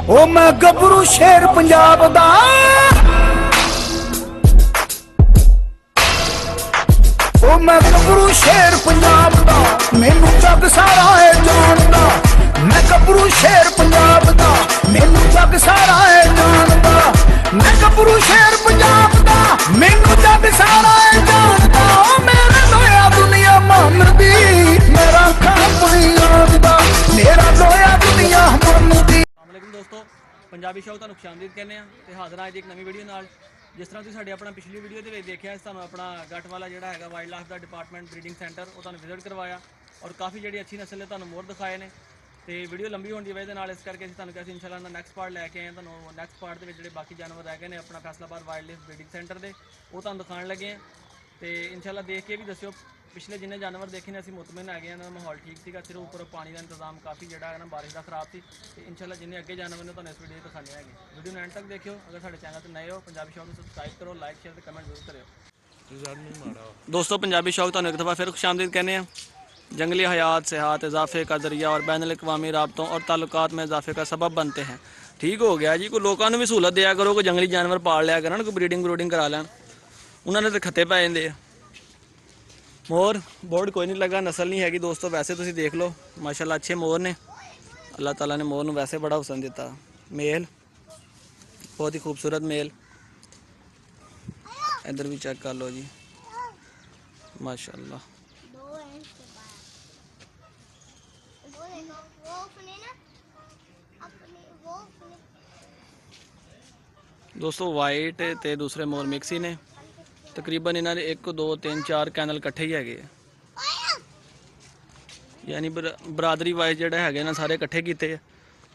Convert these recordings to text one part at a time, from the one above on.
ओ मैं गबरू शेर पंजाब दा ओ मैं गबरू शेर पंजाब दा मैनू जग सारा है जानदा मैं गबरू शेर पंजाब दा मैनू जग सारा है जानदा मैं गबरू शेर पंजाब दा मैनू जग सारा है जानदा ओ मेरा लोया दुनिया मनदी मेरा खापनी आंदा मेरा लोया दुनिया मनदी। अस्सलामुअलैकुम दोस्तों, पंजाबी शो ਤੁਹਾਨੂੰ ਖੁਸ਼ਾਮਦੀਦ ਕਹਿੰਦੇ ਆ ਤੇ ਹਾਜ਼ਰ ਅੱਜ ਇੱਕ ਨਵੀਂ ਵੀਡੀਓ ਨਾਲ। ਜਿਸ ਤਰ੍ਹਾਂ ਤੁਸੀਂ ਸਾਡੇ ਆਪਣਾ ਪਿਛਲੀ ਵੀਡੀਓ ਦੇ ਵਿੱਚ ਦੇਖਿਆ ਤੁਹਾਨੂੰ ਆਪਣਾ ਗੱਟ ਵਾਲਾ ਜਿਹੜਾ ਹੈਗਾ ਵਾਈਲਡ ਲਾਈਫ ਦਾ ਡਿਪਾਰਟਮੈਂਟ ਬਰੀਡਿੰਗ ਸੈਂਟਰ ਉਹ ਤੁਹਾਨੂੰ ਵਿਜ਼ਿਟ ਕਰਵਾਇਆ ਔਰ ਕਾਫੀ ਜਿਹੜੀ ਅੱਛੀ ਨਸਲ ਦੇ ਤੁਹਾਨੂੰ ਮੋਰ ਦਿਖਾਏ ਨੇ ਤੇ ਵੀਡੀਓ ਲੰਬੀ ਹੋਣ ਦੀ ਵਜ੍ਹਾ ਨਾਲ ਇਸ ਕਰਕੇ ਅਸੀਂ ਤੁਹਾਨੂੰ ਕਿਹਾ ਸੀ ਇਨਸ਼ਾਅੱਲਾ ਦਾ ਨੈਕਸਟ ਪਾਰਟ ਲੈ ਕੇ ਆਏ ਹਾਂ। ਤੁਹਾਨੂੰ ਨੈਕਸਟ ਪਾਰਟ ਦੇ ਵਿੱਚ ਜਿਹੜੇ ਬਾਕੀ ਜਾਨਵਰ ਰਹਿ ਗਏ ਨੇ ਆਪਣਾ Faisalabad wild life breeding centre ਦੇ ਉਹ ਤੁਹਾਨੂੰ ਦਿਖਾਉਣ ਲੱਗੇ ਹਾਂ ਤੇ ਇਨਸ਼ਾਅੱਲਾ ਦੇਖ ਕੇ ਵੀ ਦੱਸਿਓ। ਪਿਛਲੇ ਜਿੰਨੇ ਜਾਨਵਰ ਦੇਖੇ ਨੇ ਅਸੀਂ ਮੁਤਮਿਨ ਹੈਗੇ ਇਹਨਾਂ ਦਾ ਮਾਹੌਲ ਠੀਕ ਸੀਗਾ, ਸਿਰਫ ਉੱਪਰ ਪਾਣੀ ਦਾ ਇੰਤਜ਼ਾਮ ਕਾਫੀ ਜਿਹੜਾ ਹੈ ਨਾ ਬਾਰਿਸ਼ ਦਾ ਖਰਾਬ ਸੀ ਤੇ ਇਨਸ਼ਾਅੱਲਾ ਜਿੰਨੇ ਅੱਗੇ ਜਾਨਵਰ ਨੇ ਤੁਹਾਨੂੰ ਇਸ ਵੀਡੀਓ ਦਿਖਾਣੇ ਹੈਗੇ। ਵੀਡੀਓ ਨੂੰ ਐਂਡ ਤੱਕ ਦੇਖਿਓ। ਅਗਰ ਸਾਡੇ ਚੈਨਲ ਤੇ ਨਏ ਹੋ ਪੰਜਾਬੀ ਸ਼ੌਕ ਨੂੰ ਸਬਸਕ੍ਰਾਈਬ ਕਰੋ, ਲਾਈਕ ਸ਼ੇਅਰ ਤੇ ਕਮੈਂਟ ਜ਼ਰੂਰ ਕਰਿਓ। दोस्तों पंजाबी शौक तो एक दफ़ा फिर खुशामदीद कहने हैं। जंगली हयात सेहत इजाफे का जरिया और बैन अवी राबतों और ताल्लुकात में इजाफे का सबब बनते हैं। ठीक हो गया जी, कोई लोगों को भी सहूलत दिया करो, कोई जंगली जानवर पाल लिया करन, कोई ब्रीडिंग ब्रूडिंग करा लैन, उन्होंने तो खत्ते पै जाते हैं। मोर बोर्ड कोई नहीं लगा, नस्ल नहीं हैगी दोस्तों। वैसे तुम देख लो माशाल्लाह अच्छे मोर ने, अल्लाह ताला ने मोर को वैसे बड़ा हुसन दिता। मेल बहुत ही खूबसूरत मेल, इधर भी चेक कर लो जी माशाल्लाह। दोस्तों वाइट ते दूसरे मोर मिक्स ही ने, तकरीबन इन्होंने 1 2 3 4 कैनल इकट्ठे ही है, यानी बरादरी वाइज जोड़े है ना सारे इकट्ठे किए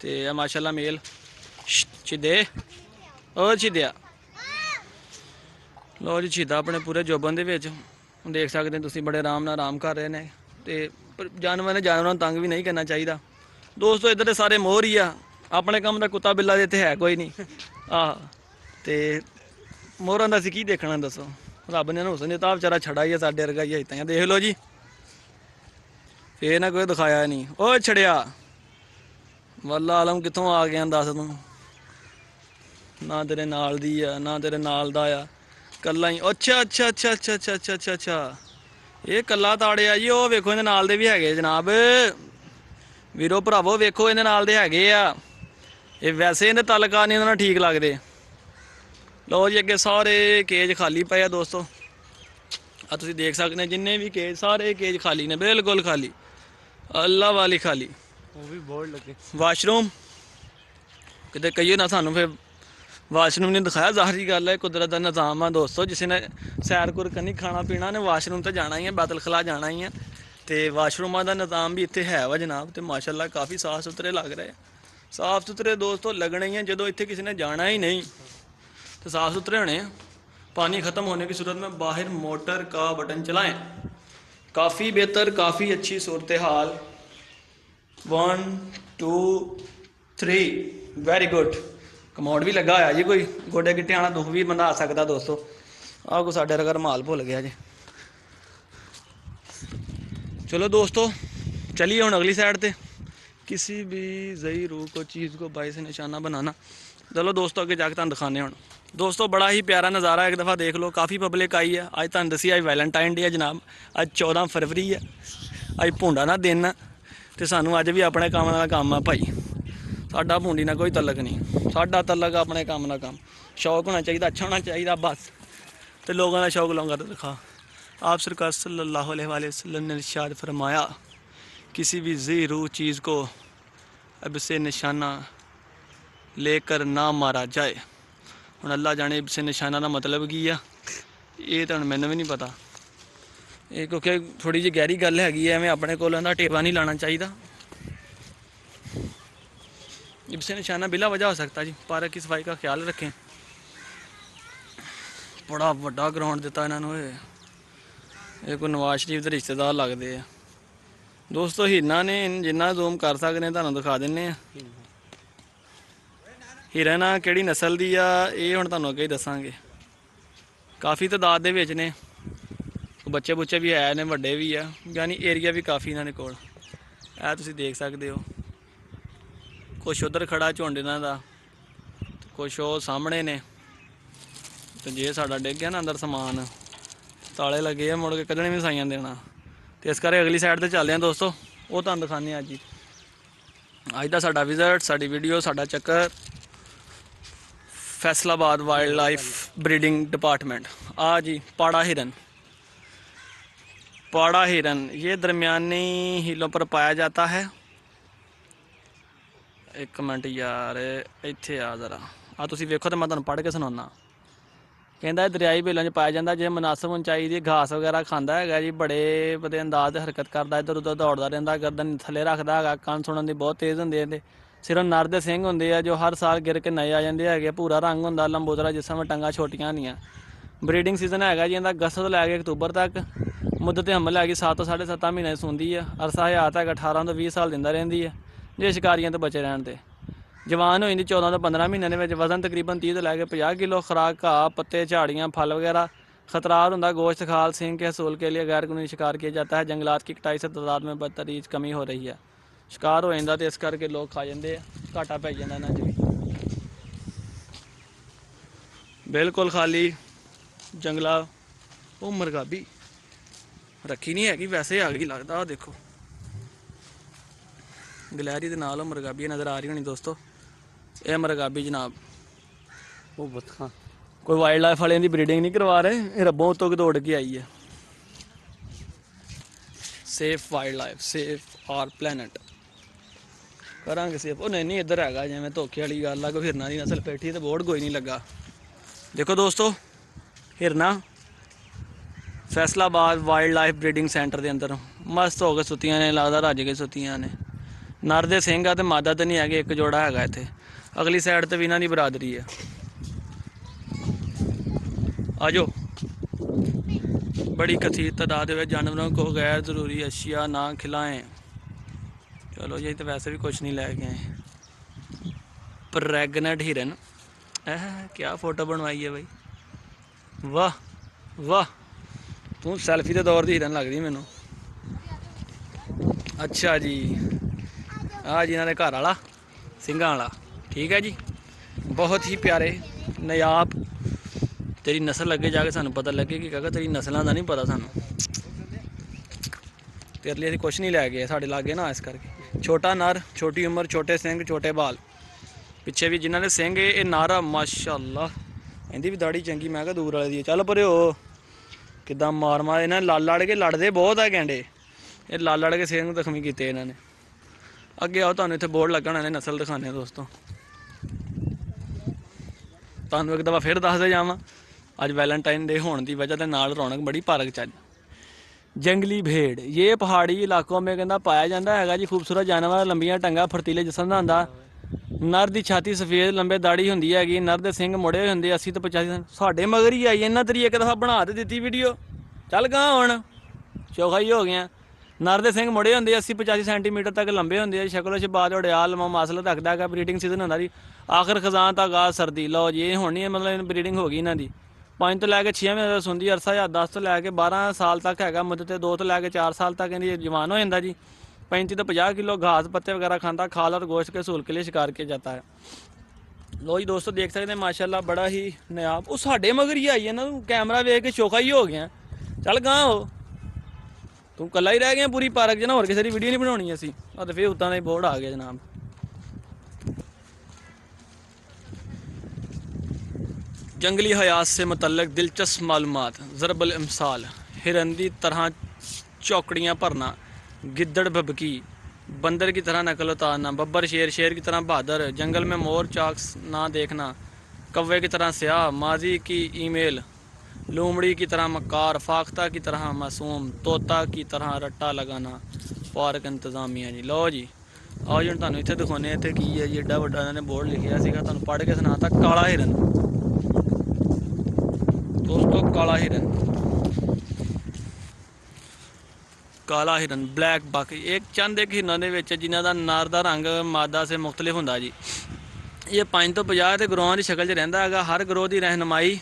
ते माशाल्लाह मेल छिदे और छिदया लो जी छिदा अपने पूरे जोबन दे विच देख सकते हैं। बड़े आराम नाल आराम कर रहे हैं तो जानवर ने जानवरों तंग भी नहीं करना चाहिए दोस्तों। इधर तो सारे मोर ही आ, अपने काम का कुत्ता बिल्ला इतने है कोई नहीं आह ते मोहरां दा असीं की देखना दसो। रब ने हुसन दिता बेचारा छड़ा ही है साडे वर्गा ही इतना देख लो जी। फिर ना कोई दिखाया नहीं ओ छड़िया वल्ला आलम कितों आ गया दस तू, ना तेरे नाल दी आ ना तेरे नाल दा आ, कल्ला ही। अच्छा अच्छा अच्छा अच्छा अच्छा अच्छा अच्छा अच्छा ये कल्ला ताड़िया जी। वो वेखो इहदे नाल दे भी हैगे जनाब, वीरो भरावो वेखो इहदे नाल दे हैगे आ। ये वैसे इहदे ताल्लुकात नहीं इहदे नाल ठीक लगदे। लो जी अगे सारे केज खाली पे आ दोस्तों, आ तुसीं देख सकते हैं जिन्ने भी केज सारे केज खाली ने, बिल्कुल खाली, अल्लाह वाली खाली। वो भी बोर्ड लगे वाशरूम किते कहिए ना सानू फिर वाशरूम नहीं दिखाया, ज़ाहरी गल है कुदरत का निज़ाम है दोस्तों। जिस ने सैर कुर करनी खाना पीना ने वाशरूम तो जाना ही है, बैतल खला जाना ही है तो वाशरूमां का निज़ाम भी इत्थे है वा जनाब। तो माशाल्लाह काफ़ी साफ सुथरे लग रहे, साफ सुथरे दोस्तों लगने ही हैं। जो इत्थे किसी ने जाना ही नहीं तो साफ़ सुथरे होने। पानी ख़त्म होने की सूरत में बाहर मोटर का बटन चलाएं। काफ़ी बेहतर, काफ़ी अच्छी सूरत हाल। 1 2 3 वेरी गुड। कमोड भी लगा होया जी, कोई गोडे गिट्टे आना दुख भी बंदा आ सकता दोस्तों। आ को साढ़े अगर माल भुल गया जी। चलो दोस्तों चलिए हम अगली साइड पे। किसी भी जई रूह को चीज़ को बाई से निशाना बनाना। चलो दोस्तों अगे जाके तुम दिखाने हूँ दोस्तों। बड़ा ही प्यारा नज़ारा, एक दफ़ा देख लो। काफ़ी पब्लिक आई है अज, तुम दसी अज वैलेंटाइन डे है जनाब, अज 14 फरवरी है, अज भूंडा ना दिन है तो सानू अज भी अपने काम का काम है भाई। साडा भूंडी ना कोई तलक नहीं, साडा तलक अपने काम का काम। शौक होना चाहिए, अच्छा होना चाहिए बस। तो लोगों का शौक लूँगा तो दिखा। आप सरकार सल्लल्लाहु अलैहि वसल्लम ने इरशाद फरमाया किसी भी जी रूह चीज़ को अब से निशाना लेकर ना मारा जाए। हुण अल्लाह जाने इब से निशाना का मतलब की आ, ये तो मैंने भी नहीं पता। ये क्योंकि थोड़ी जी गहरी गल हैगी है, मैं अपने को टेपा नहीं लाना चाहिए। इब से निशाना बिला वजह हो सकता जी। पार्क की सफाई का ख्याल रखें। बड़ा वड्डा ग्राउंड दिता इन्होंने, ये कोई नवाज शरीफ के रिश्तेदार लगते हैं दोस्तों। हिरना ने जिन्ना जूम कर सकते तुहानू दिखा देने। हिरन आ किहड़ी नस्ल दी आ ये हुण तुहानू अगे ही दसांगे। काफ़ी तादाद दे विच ने, बच्चे बुच्चे भी है ने, वड्डे भी आ, यानी एरिया भी काफ़ी इन्हां दे कोल। तुसीं देख सकते हो ਕੁਛ ਉਧਰ ਖੜਾ ਝੁੰਡ ਇਹਨਾਂ ਦਾ, ਕੁਛ ਉਹ ਸਾਹਮਣੇ ਨੇ। ਤੇ ਜੇ ਸਾਡਾ ਡਿੱਗ ਗਿਆ ਨਾ ਅੰਦਰ ਸਮਾਨ, ਤਾਲੇ ਲੱਗੇ ਆ, ਮੁੜ ਕੇ ਕੱਢਣੇ ਵੀ ਸਾਈਆਂ ਦੇਣਾ। ਤੇ ਇਸ ਕਰਕੇ ਅਗਲੀ ਸਾਈਡ ਤੇ ਚੱਲਦੇ ਹਾਂ ਦੋਸਤੋ, ਉਹ ਤੁਹਾਨੂੰ ਦਿਖਾਉਂਦੇ ਹਾਂ ਅੱਜ ਹੀ। ਅੱਜ ਦਾ ਸਾਡਾ ਵਿਜ਼ਿਟ, ਸਾਡੀ ਵੀਡੀਓ, ਸਾਡਾ ਚੱਕਰ Faisalabad wild life breeding department. जी पाड़ा हिरन, पाड़ा हिरन ये दरमियानी हीलों पर पाया जाता है। एक मिनट यार इत्थे आ जरा आ तुसीं वेखो तो मैं तुहानूं पढ़ के सुणाना। कहता दरियाई बेलों 'च पाया जाता, जे मुनासिब ऊंचाई दी घास वगैरह खांदा है जी, बड़े वधिया अंदाज ते हरकत करदा, इधर उधर दौड़दा रहिंदा, गर्दन थल्ले रखदा है, कंन सुणन दी बहुत तेज़ हुंदे ने। सिर्फ नर दे सिंग हुंदे आ जो हर साल गिर के नए आ जाते हैं। भूरा रंग हुंदा, लंबोदरा जिसम टंगा छोटियां होंदियां। ब्रीडिंग सीजन है जी इहदा अगस्त तो लैके अक्तूबर तक। मुद्दत हमल हैगी 7 तो 7.5 महीने सूंदी है। अरसा हयात है 18 तो 20 साल दिंदा रहिंदी है जे शिकारियों तो बचे रहण ते। जवान हो जाती 14 तो 15 महीनों के। वजन तकरीबन 30 तो लैके 50 किलो। खुराक घाह, पत्ते, झाड़ियाँ, फल वगैरह। खतरात होंदा गोश्त, खाल, सिंग के हसूल के लिए गैर कानूनी शिकार किया जाता है। जंगलात की कटाई से तादाद में बदतरीज कमी हो रही है। शिकार हो जाता तो इस करके लोग खा जाते हैं, घाटा पै जाता इन्हां च भी। बिल्कुल खाली जंगला। वो मरगाबी रखी नहीं हैगी, वैसे आ गई लगता। आ देखो गलहरी के नाल मरगाबी नज़र आ रही होनी दोस्तों। ये मरगाबी जनाब, वो बतखा कोई वाइल्ड लाइफ वाले की ब्रीडिंग नहीं करवा रहे, ये रब्बों तो दौड़ के आई है। Safe wild life, safe our planet करांगे सेफ। ओ नहीं इधर है जिवें धोखे वाली गल आ, कोई हिरना की नस्ल बैठी तो बोर्ड कोई नहीं लगा। देखो दोस्तों हिरना Faisalabad wild life breeding centre के अंदर मस्त हो के सुत्तियां ने, लगता रज के सुत्तियां ने। नर दे सिंह आ ते मादा तो नहीं है, एक जोड़ा है इत्थे। अगली साइड तो भी इन्हां दी बरादरी है। आजो बड़ी कथित तादाद में जानवरों को गैर ज़रूरी अशिया ना खिलाएं। चलो ये तो वैसे भी कुछ नहीं ले गए। प्रेगनेंट हिरन, क्या फ़ोटो बनवाई है भाई, वाह वाह। तू सैल्फी के दौर की हिरन लग रही मैनू। अच्छा जी जी इन्होंने घर वाला सिंघां वाला, ठीक है जी। बहुत ही प्यारे नायाब। तेरी नस्ल अगे जाके सानू पता लगे कि कहा तेरी नस्लों का नहीं पता सानू। तेरे लिए कुछ नहीं लै गए साढ़े लागे ना, इस करके। छोटा नर, छोटी उम्र, छोटे सिंग, छोटे बाल। पिछे भी जिन्होंने सिंग ये नारा माशाअल्लाह, इनकी भी दाड़ी चंगी। मैं क्या दूर वाले दी चल पर कि मार मार इन्हें लड़ के लड़ते बहुत है कैंडे। ये लड़ के सिंग जख्मी किए इन्होंने। अगे आओ तुहानू इत्थे बोर्ड लगना इन्हें नस्ल दिखाने दोस्तों। तुहानू एक दफ़ा फिर दसदे जावां, अज वैलेंटाइन डे होने की वजह से नाल रौनक बड़ी पार्क च। जंगली भेड़ ये पहाड़ी इलाकों में कहता पाया जाता है जी। खूबसूरत जानवर, लंबियां टंगा, फुर्तीले जिसम का होंदा। नर की छाती सफेद लंबे दाड़ी होंदी हैगी। नर के सिंग मुड़े होंदे 80 तो 85। साढ़े मगर ही आई इन्हां तेरी एक दफ़ा बना तो दी वीडियो, चल गां हुण चौखा ही हो गया। नर के सिंग मुड़े होंदे 80-85 सेंटीमीटर तक लंबे होंदे। शक्लो शबाद उड़ियाल लम्मा मासल रखता है। ब्रीडिंग सीजन होंदा जी आखिर खजान तक आगाज सर्दी। लो जी ये होनी है मतलब ब्रीडिंग हो गई इन्हां दी। 5 तो लैके 6 महीने सुंदी अरसा या 10 तो लैके 12 साल तक है। मुद्दत 2 तो लैके 4 साल तक इनकी जवान हो जाता जी। 35 तो 50 किलो घास पत्ते वगैरह खाता। खाल और गोश्त के सूल के लिए शिकार किया जाता है। लो जी दोस्तों देख सकते हैं माशाल्लाह बड़ा ही नायाब। वो साढ़े मगर ही आई है ना, कैमरा वेख के चौखा ही हो गया। चल गां हो तू कला ही रह गया पूरी पार्क च ना, होर किसी की वीडियो नहीं बनानी असी। तो फिर उतना का बोर्ड आ गया जनाब। जंगली हयात से मुतल्लक दिलचस्प मालूमात। ज़रबल इमसाल हिरन की तरह चौकड़ियाँ भरना, गिद्दड़ भबकी, बंदर की तरह नकल उतारना, बब्बर शेर, शेर की तरह बहादुर, जंगल में मोर चाक्स ना देखना, कौवे की तरह स्याह, माजी की ईमेल, लूमड़ी की तरह मक्कार, फाख्ता की तरह मासूम, तोता की तरह रट्टा लगाना। पार्क इंतजामिया जी। लो जी आओ जी तुहानू इत्थे दिखाने इत्थे की है जी। एडा वड्डा इन्होंने बोर्ड लिखिया सीगा, तुहानू पढ़ के सुनाता। काला हिरन दोस्तों, काला हिरन, काला हिरन ब्लैक बक। एक चंद एक हिरनों के विच जिन्हां दा नर दा रंग मादा से मुख्तलिफ हुंदा जी। ये 5 तो 50 तो ग्रोह की शक्ल च रहिंदा हैगा। हर ग्रोह की रहनुमाई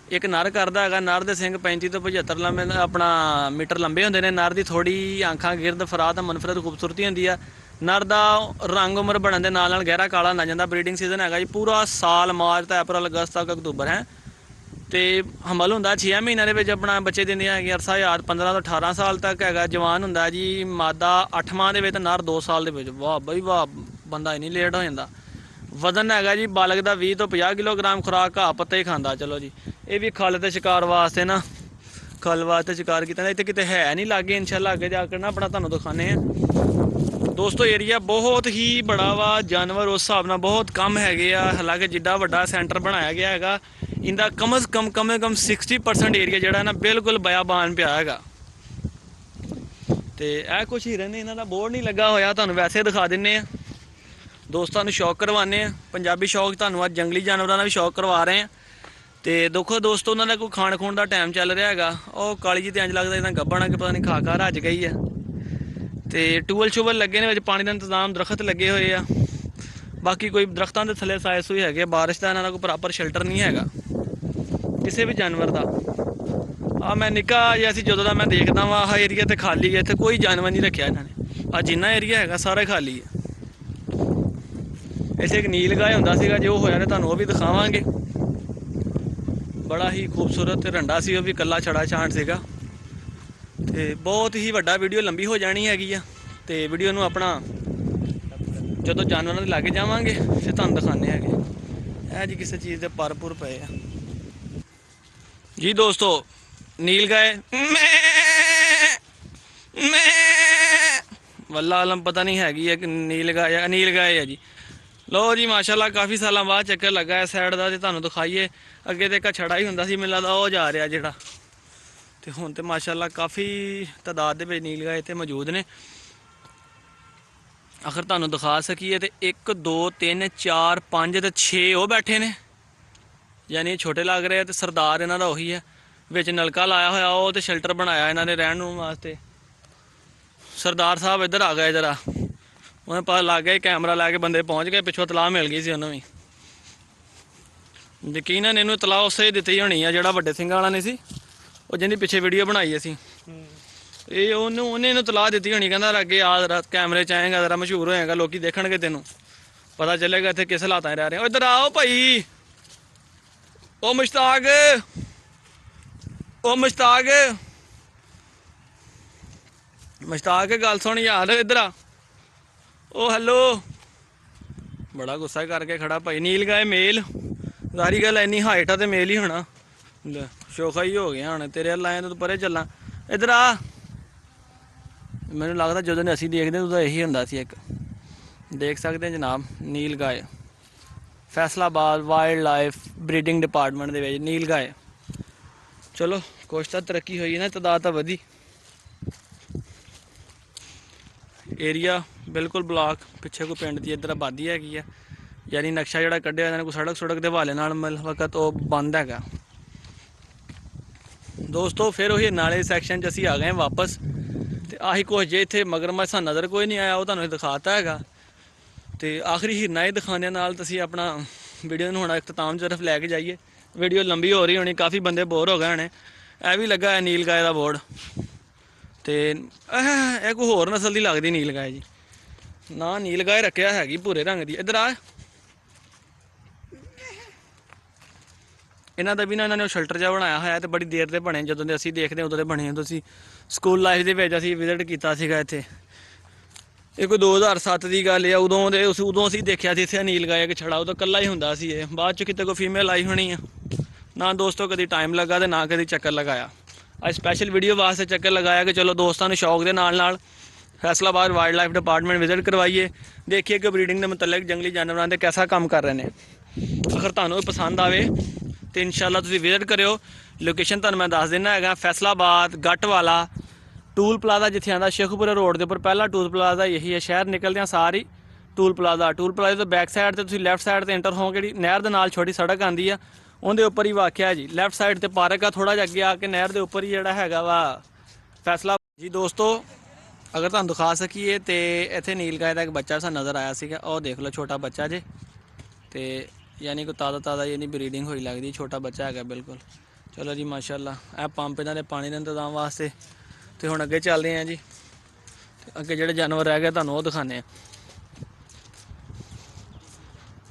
एक नर करदा हैगा। नर दे सिंग 35 तो 75 लंबे अपना मीटर लंबे होंदे ने। नर दी थोड़ी आंखां गिरद फराद मनफरद खूबसूरती होंदी है। ਨਰ ਦਾ ਰੰਗ ਉਮਰ ਬਣਨ ਦੇ ਨਾਲ ਗਹਿਰਾ ਕਾਲਾ ਨਾ ਜਾਂਦਾ। ਬਰੀਡਿੰਗ ਸੀਜ਼ਨ ਹੈਗਾ ਜੀ ਪੂਰਾ ਸਾਲ, ਮਾਰਚ ਤੋਂ ਅਪ੍ਰੈਲ, ਅਗਸਤ ਤੱਕ, ਅਕਤੂਬਰ ਹੈ। ਤੇ ਹਮਲ ਹੁੰਦਾ 6 ਮਹੀਨਿਆਂ ਦੇ ਵਿੱਚ ਆਪਣਾ ਬੱਚੇ ਦਿੰਦੀਆਂ ਹੈਗੀਆਂ। ਅਰਸਾ ਯਾਦ 15 ਤੋਂ 18 ਸਾਲ ਤੱਕ ਹੈਗਾ। ਜਵਾਨ ਹੁੰਦਾ ਜੀ ਮਾਦਾ 8 ਮਾਹ ਦੇ ਵਿੱਚ, ਨਰ 2 ਸਾਲ ਦੇ ਵਿੱਚ। ਵਾਹ ਬਈ ਵਾਹ, ਬੰਦਾ ਇੰਨੀ ਲੇਟ ਹੋ ਜਾਂਦਾ। ਵਜ਼ਨ ਹੈਗਾ ਜੀ ਬਾਲਗ ਦਾ 20 ਤੋਂ 50 ਕਿਲੋਗ੍ਰਾਮ। ਖੁਰਾਕ ਘਾਹ ਪੱਤੇ ਹੀ ਖਾਂਦਾ। ਚਲੋ ਜੀ, ਇਹ ਵੀ ਖਲ ਤੇ ਸ਼ਿਕਾਰ ਵਾਸਤੇ ਨਾ, ਖਲ ਵਾਸਤੇ ਸ਼ਿਕਾਰ ਕੀਤਾ। ਇੱਥੇ ਕਿਤੇ ਹੈ ਨਹੀਂ ਲਾਗੇ, ਇਨਸ਼ਾਅੱਲਾ ਅੱਗੇ ਜਾ ਕੇ ਨਾ ਆਪਣਾ ਤੁਹਾਨੂੰ ਦਿਖਾਣੇ ਆ। ਦੋਸਤੋ ਏਰੀਆ ਬਹੁਤ ਹੀ ਬੜਾ ਵਾ, ਜਾਨਵਰ ਉਸ ਹਿਸਾਬ ਨਾਲ ਬਹੁਤ ਕਮ ਹੈਗੇ ਆ। ਹਾਲਾਂਕਿ ਜਿੱਡਾ ਵੱਡਾ ਸੈਂਟਰ ਬਣਾਇਆ ਗਿਆ ਹੈਗਾ, ਇਹਦਾ ਕਮ ਸੇ ਕਮ 60% ਏਰੀਆ ਜਿਹੜਾ ਨਾ ਬਿਲਕੁਲ ਬਿਆਬਾਨ ਪਿਆ ਹੈਗਾ। ਤੇ ਇਹ ਕੁਛ ਹਿਰਨ ਨੇ, ਇਹਨਾਂ ਦਾ ਬੋਰਡ ਨਹੀਂ ਲੱਗਾ ਹੋਇਆ, ਤੁਹਾਨੂੰ ਵੈਸੇ ਦਿਖਾ ਦਿੰਨੇ ਆ। ਦੋਸਤਾਂ ਨੂੰ ਸ਼ੌਕ ਕਰਵਾਉਂਦੇ ਆ, ਪੰਜਾਬੀ ਸ਼ੌਕ ਤੁਹਾਨੂੰ ਅੱਜ ਜੰਗਲੀ ਜਾਨਵਰਾਂ ਦਾ ਵੀ ਸ਼ੌਕ ਕਰਵਾ ਰਹੇ ਆ। ਤੇ ਦੇਖੋ ਦੋਸਤੋ, ਉਹਨਾਂ ਦਾ ਕੋਈ ਖਾਣ ਖੂਣ ਦਾ ਟਾਈਮ ਚੱਲ ਰਿਹਾ ਹੈਗਾ। ਉਹ ਕਾਲੀ ਜੀ ਤੇ ਇੰਝ ਲੱਗਦਾ ਇਹਨਾਂ ਗੱਭਣਾ ਕਿ ਪਤਾ ਨਹੀਂ ਖਾ ਰੱਜ ਗਈ ਆ। ਤੇ ਟੂਬਲ ਸ਼ੂਬਲ ਲੱਗੇ ਨੇ ਵਿੱਚ, ਪਾਣੀ ਦਾ ਇੰਤਜ਼ਾਮ, ਦਰਖਤ ਲੱਗੇ ਹੋਏ ਆ। ਬਾਕੀ ਕੋਈ ਦਰਖਤਾਂ ਦੇ ਥੱਲੇ ਸਾਏ ਸੂਏ ਹੈਗੇ। ਬਾਰਿਸ਼ ਦਾ ਇਹਨਾਂ ਦਾ ਕੋਈ ਪ੍ਰੋਪਰ ਸ਼ੈਲਟਰ ਨਹੀਂ ਹੈਗਾ ਕਿਸੇ ਵੀ ਜਾਨਵਰ ਦਾ। ਆ ਮੈਂ ਨਿੱਕਾ ਜਿਹਾ ਸੀ ਜਦੋਂ ਦਾ ਮੈਂ ਦੇਖਦਾ ਵਾ, ਆਹ ਏਰੀਆ ਤੇ ਖਾਲੀ ਹੈ, ਇੱਥੇ ਕੋਈ ਜਾਨਵਰ ਨਹੀਂ ਰੱਖਿਆ ਇਹਨਾਂ ਨੇ। ਆ ਜਿੰਨਾ ਏਰੀਆ ਹੈਗਾ ਸਾਰਾ ਖਾਲੀ ਹੈ। ਇੱਥੇ ਇੱਕ ਨੀਲ ਗਾਏ ਹੁੰਦਾ ਸੀਗਾ, ਜੇ ਉਹ ਹੋਇਆ ਤੇ ਤੁਹਾਨੂੰ ਉਹ ਵੀ ਦਿਖਾਵਾਂਗੇ। ਬੜਾ ਹੀ ਖੂਬਸੂਰਤ ਤੇ ਰੰਡਾ ਸੀ, ਉਹ ਵੀ ਕੱਲਾ ਛੜਾ ਛਾਂਟ ਸੀਗਾ। ਤੇ ਬਹੁਤ ਹੀ ਵੱਡਾ, ਵੀਡੀਓ ਲੰਬੀ ਹੋ ਜਾਣੀ ਹੈਗੀ ਆ। ਤੇ ਵੀਡੀਓ ਨੂੰ ਆਪਣਾ ਜਦੋਂ ਜਾਨਵਰਾਂ ਦੇ ਲਾਗੇ ਜਾਵਾਂਗੇ ਫਿਰ ਤੁਹਾਨੂੰ ਦਿਖਾਉਂਦੇ ਹੈਗੇ। ਇਹ ਜੀ ਕਿਸੇ ਚੀਜ਼ ਦੇ ਪਰਪੁਰ ਪਏ ਆ ਜੀ। ਦੋਸਤੋ ਨੀਲ ਗਾਏ ਵੱਲਾ ਆਲਮ ਪਤਾ ਨਹੀਂ ਹੈਗੀ ਹੈ ਕਿ ਨੀਲ ਗਾਏ, ਅਨੀਲ ਗਾਏ ਆ ਜੀ। ਲੋ ਜੀ ਮਾਸ਼ਾਅੱਲਾ ਕਾਫੀ ਸਾਲਾਂ ਬਾਅਦ ਚੱਕਰ ਲੱਗਾ ਇਸ ਸਾਈਡ ਦਾ, ਤੇ ਤੁਹਾਨੂੰ ਦਿਖਾਈਏ। ਅੱਗੇ ਤੇ ਇੱਕ ਛੜਾ ਹੀ ਹੁੰਦਾ ਸੀ ਮੈਨੂੰ ਲੱਗਦਾ, ਉਹ ਜਾ ਰਿਹਾ ਜਿਹੜਾ। ਤੇ ਹੁਣ ਤੇ ਮਾਸ਼ਾਅੱਲਾ ਕਾਫੀ ਤਾਦਾਦ ਦੇ ਵਿੱਚ ਨੀਲ ਗਾਏ ਇੱਥੇ ਮੌਜੂਦ ਨੇ। ਆਖਰ ਤੁਹਾਨੂੰ ਦਿਖਾ ਸਕੀਏ ਤੇ 1 2 3 4 5 ਤੇ 6 ਉਹ ਬੈਠੇ ਨੇ, ਯਾਨੀ ਇਹ ਛੋਟੇ ਲੱਗ ਰਹੇ ਆ। ਤੇ ਸਰਦਾਰ ਇਹਨਾਂ ਦਾ ਉਹੀ ਹੈ, ਵਿੱਚ ਨਲਕਾ ਲਾਇਆ ਹੋਇਆ, ਉਹ ਤੇ ਸ਼ੈਲਟਰ ਬਣਾਇਆ ਇਹਨਾਂ ਨੇ ਰਹਿਣ ਨੂੰ ਵਾਸਤੇ। ਸਰਦਾਰ ਸਾਹਿਬ ਇੱਧਰ ਆ ਗਏ ਜਰਾ, ਉਹਨੇ ਪਤਾ ਲੱਗ ਗਿਆ ਕੈਮਰਾ ਲੈ ਕੇ ਬੰਦੇ ਪਹੁੰਚ ਗਏ। ਪਿੱਛੋਂ ਤਲਾਹ ਮਿਲ ਗਈ ਸੀ ਉਹਨੂੰ ਵੀ, ਯਕੀਨਨ ਇਹਨੂੰ ਤਲਾਹ ਉਸੇ ਦਿੱਤੀ ਹੋਣੀ ਆ ਜਿਹੜਾ ਵੱਡੇ ਸਿੰਘਾਂ ਵਾਲਾ ਨਹੀਂ ਸੀ, ਉਹ ਜਿਹਦੀ ਪਿੱਛੇ ਵੀਡੀਓ ਬਣਾਈ ਅਸੀਂ। ਇਹ ਉਹਨੇ ਇਹਨੂੰ ਤਲਾਹ ਦਿੱਤੀ ਹੋਣੀ, ਕਹਿੰਦਾ ਅੱਗੇ ਆ ਜਰਾ, ਕੈਮਰੇ 'ਚ ਆਏਗਾ ਜਰਾ, ਮਸ਼ਹੂਰ ਹੋਏਗਾ, ਲੋਕੀ ਦੇਖਣਗੇ, ਤੈਨੂੰ ਪਤਾ ਚੱਲੇਗਾ ਇੱਥੇ ਕਿਸ ਹਾਲਾਤਾਂ 'ਚ ਰਹਿ ਰਹੇ। ਇੱਧਰ ਆਓ ਭਾਈ, ਉਹ ਮੁਸ਼ਤਾਕ, ਉਹ ਮੁਸ਼ਤਾਕ, ਮੁਸ਼ਤਾਕ ਗੱਲ ਸੁਣ ਯਾਰ, ਇੱਧਰ ਆ। ਉਹ ਹੈਲੋ, ਬੜਾ ਗੁੱਸਾ ਕਰਕੇ ਖੜਾ ਭਾਈ। ਨੀਲ ਗਾਏ ਮੇਲ, ਸਾਰੀ ਗੱਲ ਇੰਨੀ ਹਾਈਟ ਆ ਤੇ ਮੇਲ ਹੀ ਹੋਣਾ। ਸ਼ੋਖਾ ਹੀ ਹੋ ਗਿਆ ਹੁਣ ਤੇਰੇ ਲਾਏ ਤੋਂ ਪਰੇ ਚੱਲਾਂ। ਇੱਧਰ ਆ। ਮੈਨੂੰ ਲੱਗਦਾ ਜਦੋਂ ਨੇ ਅਸੀਂ ਦੇਖਦੇ ਉਦੋਂ ਇਹੀ ਹੁੰਦਾ ਸੀ ਇੱਕ। ਦੇਖ ਸਕਦੇ ਜਨਾਬ, ਨੀਲ ਗਾਏ, Faisalabad wild life breeding department ਦੇ ਵਿੱਚ ਨੀਲ ਗਾਏ। ਚਲੋ ਕੁਛ ਤਾਂ ਤਰੱਕੀ ਹੋਈ ਨਾ, ਤਾਦਾਦ ਤਾਂ ਵਧੀ। ਏਰੀਆ ਬਿਲਕੁਲ ਬਲਾਕ, ਪਿੱਛੇ ਕੋਈ ਪਿੰਡ ਦੀ ਇੱਧਰ ਆਬਾਦੀ ਹੈਗੀ ਆ, ਯਾਨੀ ਨਕਸ਼ਾ ਜਿਹੜਾ ਕੱਢਿਆ ਇਹਨਾਂ ਨੇ ਕੋਈ ਸੜਕ ਦੇ ਹਵਾਲੇ ਨਾਲ ਵਕਤ ਉਹ ਬੰਦ ਹੈਗਾ। ਦੋਸਤੋ ਫਿਰ ਉਹੀ ਨਾਲੇ ਸੈਕਸ਼ਨ 'ਚ ਅਸੀਂ ਆ ਗਏ ਵਾਪਸ। ਤੇ ਆਹੀ ਕੁਛ ਜੇ ਇੱਥੇ ਮਗਰਮੱਛ ਸਾਨੂੰ ਨਜ਼ਰ ਕੋਈ ਨਹੀਂ ਆਇਆ, ਉਹ ਤੁਹਾਨੂੰ ਦਿਖਾਤਾ ਹੈਗਾ। ਤੇ ਆਖਰੀ ਹਿਰਨਾ ਹੀ ਦਿਖਾਉਣ ਨਾਲ ਤੁਸੀਂ ਆਪਣਾ ਵੀਡੀਓ ਨੂੰ ਹੁਣ ਇਖਤਤਾਮ ਤਰਫ ਲੈ ਕੇ ਜਾਈਏ। ਵੀਡੀਓ ਲੰਬੀ ਹੋ ਰਹੀ ਹੋਣੀ, ਕਾਫੀ ਬੰਦੇ ਬੋਰ ਹੋ ਗਏ ਹੋਣੇ। ਇਹ ਵੀ ਲੱਗਾ ਹੈ ਨੀਲ ਗਾਏ ਦਾ ਬੋਰਡ। ਤੇ ਇਹ ਕੋਈ ਹੋਰ ਨਸਲ ਦੀ ਲੱਗਦੀ ਨੀਲ ਗਾਏ ਜੀ, ਨਾ ਨੀਲ ਗਾਏ ਰੱਖਿਆ ਹੈਗੀ ਭੂਰੇ ਰੰਗ ਦੀ। ਇੱਧਰ ਆ। ਇਹਨਾਂ ਦਾ ਵੀ ਨਾ ਇਹਨਾਂ ਨੇ ਸ਼ੈਲਟਰ ਜਿਹਾ ਬਣਾਇਆ ਹੋਇਆ, ਤੇ ਬੜੀ ਦੇਰ ਦੇ ਬਣੇ, ਜਦੋਂ ਦੇ ਅਸੀਂ ਦੇਖਦੇ ਉਦੋਂ ਦੇ ਬਣੇ। ਤੁਸੀਂ ਸਕੂਲ ਲਾਈਫ ਦੇ ਵਿੱਚ ਅਸੀਂ ਵਿਜ਼ਿਟ ਕੀਤਾ ਸੀਗਾ ਇੱਥੇ, ਇਹ ਕੋਈ 2007 ਦੀ ਗੱਲ ਆ। ਉਦੋਂ ਅਸੀਂ ਦੇਖਿਆ ਸੀ ਇੱਥੇ ਨੀਲ ਗਾਏ ਇੱਕ ਛੜਾ, ਉਦੋਂ ਇਕੱਲਾ ਹੀ ਹੁੰਦਾ ਸੀ ਇਹ। ਬਾਅਦ 'ਚ ਕਿਤੇ ਕੋਈ ਫੀਮੇਲ ਆਈ ਹੋਣੀ ਆ ਨਾ। ਦੋਸਤੋ ਕਦੀ ਟਾਈਮ ਲੱਗਾ ਤੇ ਨਾ ਕਦੀ ਚੱਕਰ ਲਗਾਇਆ। ਅੱਜ ਸਪੈਸ਼ਲ ਵੀਡੀਓ ਵਾਸਤੇ ਚੱਕਰ ਲਗਾਇਆ ਕਿ ਚਲੋ ਦੋਸਤਾਂ ਨੂੰ ਸ਼ੌਕ ਦੇ ਨਾਲ Faisalabad wild life department visit ਕਰਵਾਈਏ, ਦੇਖੀਏ ਕਿ ਬਰੀਡਿੰਗ ਦੇ ਮੁਤਲਕ ਜੰਗਲੀ ਜਾਨਵਰਾਂ ਦੇ ਕੈਸਾ ਕੰਮ ਕਰ ਰਹੇ ਨੇ। ਅਗਰ ਤੁਹਾਨੂੰ ਪਸੰਦ ਆਵੇ ਤੇ ਇਨਸ਼ਾਅੱਲਾ ਤੁਸੀਂ ਵਿਜ਼ਿਟ ਕਰਿਓ। ਲੋਕੇਸ਼ਨ ਤੁਹਾਨੂੰ ਮੈਂ ਦੱਸ ਦਿੰਦਾ ਹੈਗਾ, ਫੈਸਲਾਬਾਦ ਗੱਟ ਵਾਲਾ ਟੂਲ ਪਲਾਜ਼ਾ ਜਿੱਥੇ ਆਉਂਦਾ ਸ਼ੇਖੂਪੁਰਾ ਰੋਡ ਦੇ ਉੱਪਰ ਪਹਿਲਾ ਟੂਲ ਪਲਾਜ਼ਾ ਇਹੀ ਹੈ। ਸ਼ਹਿਰ ਨਿਕਲਦਿਆਂ ਸਾਰੀ ਟੂਲ ਪਲਾਜ਼ਾ ਤੋਂ ਬੈਕ ਸਾਈਡ ਤੇ ਤੁਸੀਂ ਲੈਫਟ ਸਾਈਡ ਤੇ ਐਂਟਰ ਹੋਗੇ, ਜਿਹੜੀ ਨਹਿਰ ਦੇ ਨਾਲ ਛੋਟੀ ਸੜਕ ਆਉਂਦੀ ਆ, ਉਹਦੇ ਉੱਪਰ ਹੀ ਵਾਕਿਆ ਜੀ। ਲੈਫਟ ਸਾਈਡ ਤੇ ਪਾਰਕ ਆ, ਥੋੜਾ ਜਿਹਾ ਅੱਗੇ ਆ ਕੇ ਨਹਿਰ ਦੇ ਉੱਪਰ ਹੀ ਜਿਹੜਾ ਹੈਗਾ ਵਾ ਫੈਸਲਾ ਜੀ। ਦੋਸਤੋ ਅਗਰ ਤੁਹਾਨੂੰ ਦਿਖਾ ਸਕੀਏ ਤੇ ਇੱਥੇ ਨੀਲ ਗਾਏ ਦਾ ਇੱਕ ਬੱਚਾ ਸਾਨੂੰ ਨਜ਼ਰ ਆਇਆ ਸੀਗਾ, ਉਹ ਦੇਖ ਲਓ ਛੋਟਾ ਬੱਚਾ ਜੇ, ਤੇ ਯਾਨੀ ਕੋਈ ਤਾਜ਼ਾ ਯਾਨੀ ਬਰੀਡਿੰਗ ਹੋਈ ਲੱਗਦੀ, ਛੋਟਾ ਬੱਚਾ ਹੈਗਾ ਬਿਲਕੁਲ। ਚਲੋ ਜੀ ਮਾਸ਼ਾਅੱਲਾ, ਇਹ ਪੰਪ ਇਹਨਾਂ ਦੇ ਪਾਣੀ ਦੇ ਇੰਤਜ਼ਾਮ ਵਾਸਤੇ। ਤੇ ਹੁਣ ਅੱਗੇ ਚੱਲਦੇ ਹਾਂ ਜੀ। ਅੱਗੇ ਜਿਹੜੇ ਜਾਨਵਰ ਰਹਿ ਗਏ ਤੁਹਾਨੂੰ ਉਹ ਦਿਖਾਣੇ ਆ।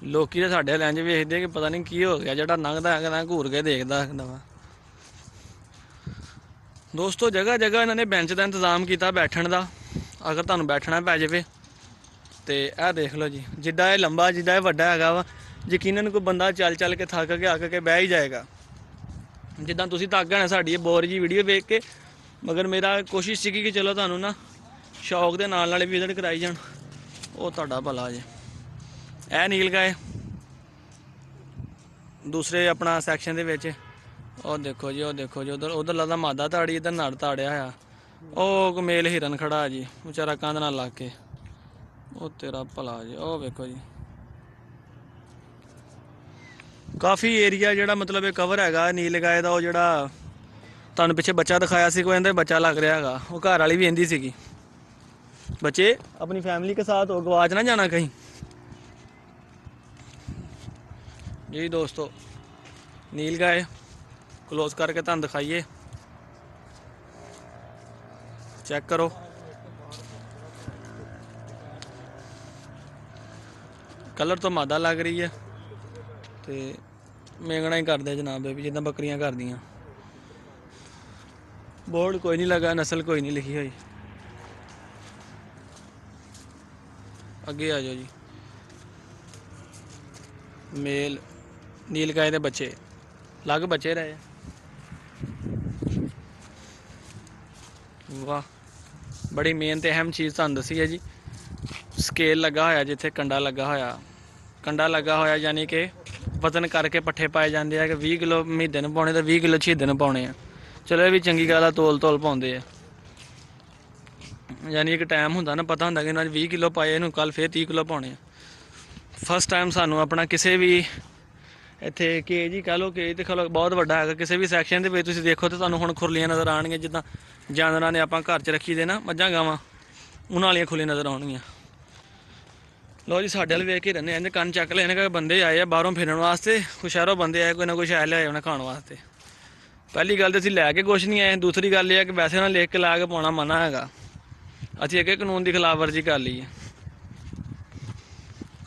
ਲੋਕੀ ਤਾਂ ਸਾਡੇ ਲੈਂਜ ਵੇਖਦੇ ਕਿ ਪਤਾ ਨਹੀਂ ਕੀ ਹੋ ਗਿਆ, ਜਿਹੜਾ ਲੰਘਦਾ ਹੈਗਾ ਨਾ ਘੂਰ ਕੇ ਦੇਖਦਾ ਹੁੰਦਾ ਵਾ। ਦੋਸਤੋ ਜਗ੍ਹਾ ਜਗ੍ਹਾ ਇਹਨਾਂ ਨੇ ਬੈਂਚ ਦਾ ਇੰਤਜ਼ਾਮ ਕੀਤਾ ਬੈਠਣ ਦਾ, ਅਗਰ ਤੁਹਾਨੂੰ ਬੈਠਣਾ ਪੈ ਜਾਵੇ। ਤੇ ਇਹ ਦੇਖ ਲਓ ਜੀ, ਜਿੱਡਾ ਇਹ ਲੰਬਾ ਜਿੱਡਾ ਇਹ ਵੱਡਾ ਹੈਗਾ ਵਾ, ਯਕੀਨਨ ਕੋਈ ਬੰਦਾ ਚੱਲ ਚੱਲ ਕੇ ਥੱਕ ਕੇ ਅੱਕ ਕੇ ਬਹਿ ਹੀ ਜਾਏਗਾ। ਜਿੱਦਾਂ ਤੁਸੀਂ ਥੱਕ ਗਏ ਸਾਡੀ ਇਹ ਬੋਰ ਜੀ ਵੀਡੀਓ ਵੇਖ ਕੇ, ਮਗਰ ਮੇਰਾ ਕੋਸ਼ਿਸ਼ ਸੀਗੀ ਕਿ ਚਲੋ ਤੁਹਾਨੂੰ ਨਾ ਸ਼ੌਕ ਦੇ ਨਾਲ ਨਾਲੇ ਵਿਜ਼ਿਟ ਕਰਾਈ ਜਾਣ, ਉਹ ਤੁਹਾਡਾ ਭਲਾ ਜੇ। ਇਹ ਨੀਲ ਗਾਏ ਦੂਸਰੇ ਆਪਣਾ ਸੈਕਸ਼ਨ ਦੇ ਵਿੱਚ, ਉਹ ਦੇਖੋ ਜੀ, ਉਹ ਦੇਖੋ ਜੀ, ਉਧਰ ਲੱਗਦਾ ਮਾਦਾ ਤਾੜੀ, ਇੱਧਰ ਨਰ ਤਾੜਿਆ ਆ। ਉਹ ਮੇਲ ਹਿਰਨ ਖੜਾ ਜੀ ਵਿਚਾਰਾ ਕੰਧ ਨਾਲ ਲਾ ਕੇ, ਉਹ ਤੇਰਾ ਭਲਾ ਜੀ। ਉਹ ਵੇਖੋ ਜੀ, ਕਾਫੀ ਏਰੀਆ ਜਿਹੜਾ ਮਤਲਬ ਇਹ ਕਵਰ ਹੈਗਾ ਨੀਲ ਗਾਏ ਦਾ। ਉਹ ਜਿਹੜਾ ਤੁਹਾਨੂੰ ਪਿੱਛੇ ਬੱਚਾ ਦਿਖਾਇਆ ਸੀ, ਕੋਈ ਇਹਦੇ ਬੱਚਾ ਲੱਗ ਰਿਹਾ ਹੈਗਾ, ਉਹ ਘਰ ਵਾਲੀ ਵੀ ਇਹਦੀ ਸੀਗੀ। ਬੱਚੇ ਆਪਣੀ ਫੈमिली के साथ हो, गवाच ना जाना कहीं। जी दोस्तों नील गाय क्लोज करके तुम दिखाइए, चेक करो। कलर तो मादा लग रही है, तो मेंगना ही करते जनाब भी जिदा बकरियां कर दियां। बोर्ड कोई नहीं लगा, नस्ल कोई नहीं लिखी हुई। अगे आ जाओ जी, मेल नील गाय के बच्चे लग बच्चे रहे। वाह, बड़ी मेन ते अहम चीज़ तुहानूं दसी है जी, स्केल लगा होया जिथे कंडा लगा होया, कंडा लगा होया यानी कि वजन करके पट्ठे पाए जाते हैं कि 20 किलो महीने नूं पाउणे ते 20 किलो छेदे नूं पाउणे आ। चलो ये भी चंगी गल आ, तोल तोल पाउंदे आ। यानी एक टाइम होंदा ना, पता होंदा कि इन्होंने 20 किलो पाए, इन्हूं कल फिर 30 किलो पाउणे आ। फस्ट टाइम सानू अपना किसी भी ਇੱਥੇ केज ही कह लो, केज तो कह लो बहुत ਵੱਡਾ ਹੈਗਾ, ਕਿਸੇ ਵੀ ਸੈਕਸ਼ਨ ਦੇ ਵਿੱਚ ਤੁਸੀਂ ਦੇਖੋ ਤੇ ਤੁਹਾਨੂੰ ਹੁਣ ਖੁਰਲੀਆਂ ਨਜ਼ਰ ਆਉਣਗੀਆਂ, ਜਿੱਦਾਂ ਜਾਨਵਰਾਂ ਨੇ ਆਪਾਂ ਘਰ 'ਚ ਰੱਖੀ ਦੇ ਨਾ ਮੱਝਾਂ ਗਾਵਾਂ, ਉਹਨਾਂ ਵਾਲੀਆਂ ਖੁਰਲੀਆਂ ਨਜ਼ਰ ਆਉਣਗੀਆਂ। ਲਓ ਜੀ, ਸਾਡੇ ਵਾਲ ਵੇਖ ਕੇ ਰਹਿੰਦੇ ਇਹਨੇ ਕੰਨ ਚੱਕ ਲੈਣੇ ਕਿ ਬੰਦੇ ਆਏ ਆ ਬਾਹਰੋਂ ਫਿਰਨ ਵਾਸਤੇ, ਕੋਈ ਸ਼ਹਿਰੋਂ ਬੰਦੇ ਆਏ, ਕੋਈ ਨਾ ਕੋਈ ਸ਼ਾਇਦ ਲਿਆਏ ਉਹਨਾਂ ਖਾਣ ਵਾਸਤੇ। ਪਹਿਲੀ ਗੱਲ ਤਾਂ ਅਸੀਂ ਲੈ ਕੇ ਕੁਛ ਨਹੀਂ ਆਏ, ਦੂਸਰੀ ਗੱਲ ਇਹ ਹੈ ਕਿ ਵੈਸੇ ਉਹਨਾਂ ਲਿਖ ਕੇ ਲਾ ਕੇ ਪਾਉਣਾ ਮਨਾ ਹੈਗਾ। ਅਸੀਂ ਅੱਗੇ ਕਾਨੂੰਨ ਦੀ ਖਿਲਾਫਵਰਜੀ ਕਰ ਲਈ ਹੈ।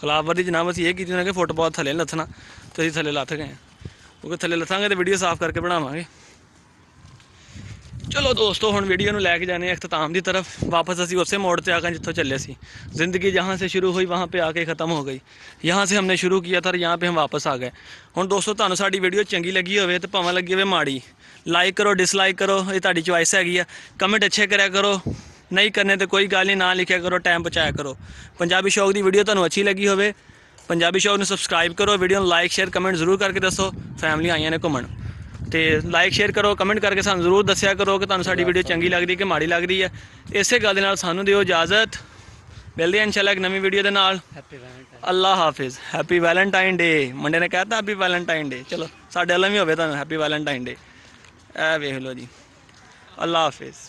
ਖਿਲਾਫਵਰਜੀ ਜਨਾਬ ਅਸੀਂ ਇਹ ਕੀਤੀ ਨਾ ਕਿ ਫੁੱਟਬਾਲ ਥੱਲੇ ਲੱਥਣਾ, ਤੇ ਅਸੀਂ ਥੱਲੇ ਲੱਥ ਗਏ, ਕਿਉਂਕਿ ਥੱਲੇ ਲੱਥਾਂਗੇ ਤਾਂ ਵੀਡੀਓ ਸਾਫ਼ ਕਰਕੇ ਬਣਾਵਾਂਗੇ। चलो दोस्तों हम वीडियो ਨੂੰ ਲੈ ਕੇ जाने अख्ताम की तरफ, वापस असी उस मोड़ पर आकर जितों चले सी। ज़िंदगी जहाँ से शुरू हुई वहाँ पे आके ख़त्म हो गई, यहाँ से हमने शुरू किया था और यहाँ पे हम वापस आ गए। हुण दोस्तों तुहानूं साडी वीडियो चंगी लगी होवे तो भावें लगी होवे माड़ी, लाइक करो डिसलाइक करो, ये तुहाडी चॉइस हैगी आ। कमेंट अच्छे करा करो, नहीं करने तो कोई गल नहीं, ना लिखिया करो, टाइम बचाया करो। पंजाबी शौक की वीडियो तुहानूं अच्छी लगी होवे, पंजाबी शौक नूं सबसक्राइब करो, वीडियो लाइक शेयर कमेंट जरूर करके दसो। फैमिली आईयां ने घुम्मण, तो लाइक शेयर करो, कमेंट करके सानूं जरूर दस्सिया करो कि तुहानूं साडी वीडियो चंगी लगदी कि माड़ी लगदी है। इसे गल दे नाल सानूं दिओ इजाजत, मिलदे हैं इंशाअल्लाह एक नवीं वीडियो दे नाल। अल्लाह हाफिज़, हैप्पी वैलेंटाइन डे। मुंडे ने कहता हैप्पी वैलेंटाइन डे, चलो साडे वाला भी होवे तुहानूं हैप्पी वैलेंटाइन डे। ए वेख लो जी, अल्लाह हाफिज़।